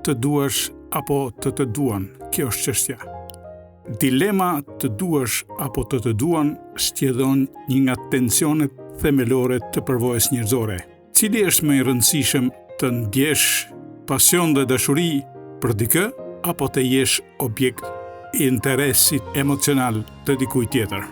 të duash apo të duan, kjo është çështja. Dilema të duash apo të duan sqedhon një nga tensionet themelore të përvojës njerëzore. Cili është më i rëndësishëm, të ndjesh pasion dhe dashuri për dikë apo të jesh objekt i interesit emocional të dikujt tjetër?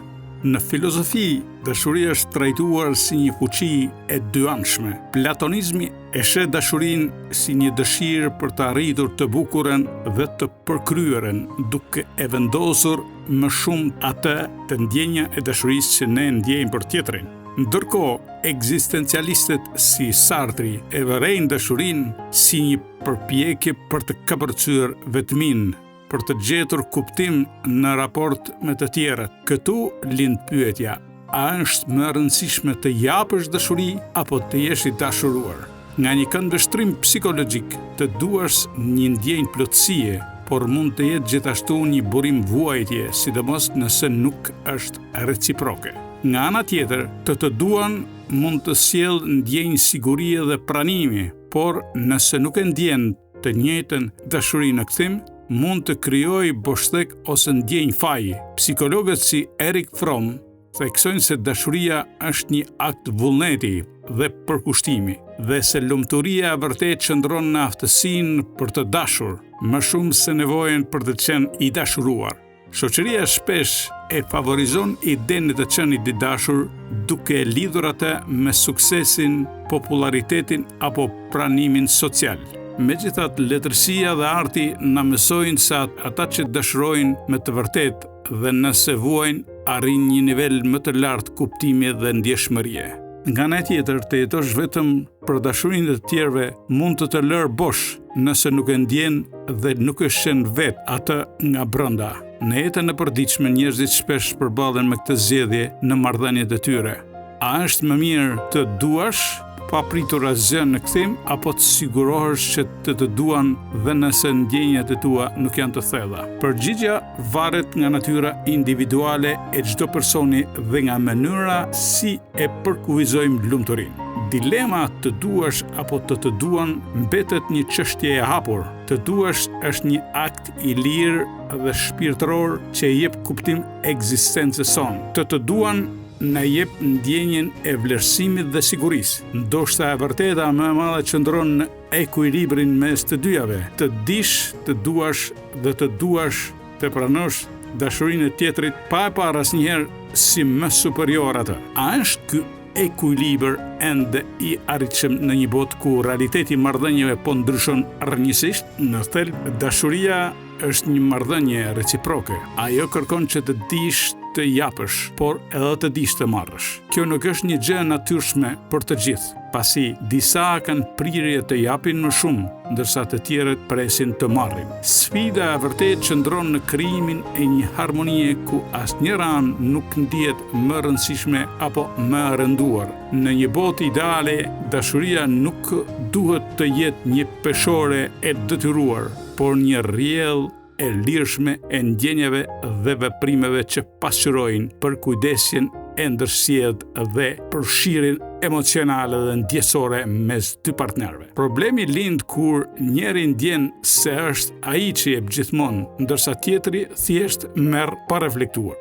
Në filozofi, dashuria është trajtuar si një fuqi e dyanshme. Platonizmi e sheh dashurinë si një dëshirë për të arritur të bukurën dhe të përkryerën, duke e vendosur më shumë atë të ndjenja e dashurisë që ne ndjejmë për tjetrin. Ndërkohë, ekzistencialistët si Sartre e vërejnë dashurinë si një përpjekje për të kapërcyer vetminë, për të gjetur kuptim në raport me të tjerët. Këtu lind pyetja: a është më e rëndësishme të japësh dashuri apo të jesh i dashuruar? Nga një këndvështrim psikologjik, të duash një ndjenjë plotësie, por mund të jetë gjithashtu një burim vuajtje, sidomos nëse nuk është reciproke. Nga ana tjetër, të duan mund të sjellë ndjenjë sigurie dhe pranimi, por nëse nuk e ndjen të njëjtën dashuri në kthim, mund të krijojë boshtek ose ndjenjë faji. Psikologët si Erich Fromm theksojnë se dashuria është një akt vullneti dhe përkushtimi, dhe se lumturia vërtet qëndron në aftësinë për të dashur, më shumë se nevojën për të qenë i dashuruar. Shoqëria shpesh e favorizon idenë të qenit i dashur, duke lidhur atë me suksesin, popularitetin apo pranimin social. Megjithatë, letërsia dhe arti na mësojnë se ata që dashurojnë me të vërtetë dhe nëse vuajnë, arrin një nivel më të lartë kuptimi dhe ndjeshmërie. Nga ana tjetër, të jetosh vetëm për dashurinë e të tjerëve mund të lërë bosh nëse nuk e ndjen dhe nuk e shën vetë atë nga brenda. Në jetën e përditshme, njerëzit shpesh përballen me këtë zgjedhje në marrëdhëniet e tyre. A është më mirë të duash pa pritur asgjë në kthim, apo të sigurohesh që të duan dhe nëse ndjenjat e tua nuk janë të thella? Përgjigjja varet nga natyra individuale e çdo personi dhe nga mënyra si e përkufizojmë lumturinë. Dilema të duash apo të duan mbetet një çështje e hapur. Të duash është një akt i lirë dhe shpirtëror që jep kuptim ekzistencës sonë. Të duan na jep ndjenjen e vlerësimit dhe sigurisë. Ndoshta e vërteta më e madhe qëndron në ekuilibrin mes të dyjave. Të dish, të duash dhe të duash të pranosh dashurinë e tjetrit pa e parë asnjëherë si më superior atë. A është ky ekuilibër ende i arritshëm në një botë ku realiteti i marrëdhënieve po ndryshon rrënjësisht? Në thelb, dashuria është një marrëdhënie reciproke. Ajo kërkon që të dish të japësh, por edhe të dish të marrësh. Kjo nuk është një gjë e natyrshme për të gjithë, pasi disa kanë prirje të japin më shumë, ndërsa të tjerët presin të marrin. Sfida e vërtet qëndron në krijimin e një harmonie ku asnjëra anë nuk ndihet më rëndësishme apo më e rënduar. Në një botë ideale, dashuria nuk duhet të jetë një peshore e detyruar, por një rrjedhë e lirshme e ndjenjave dhe veprimeve që pasqyrojnë për kujdesjen e ndërsjellë dhe përfshirjen emocionale dhe ndjesore mes dy partnerëve. Problemi lind kur njëri ndjen se është ai që jep gjithmonë, ndërsa tjetri thjesht merr pa reflektuar.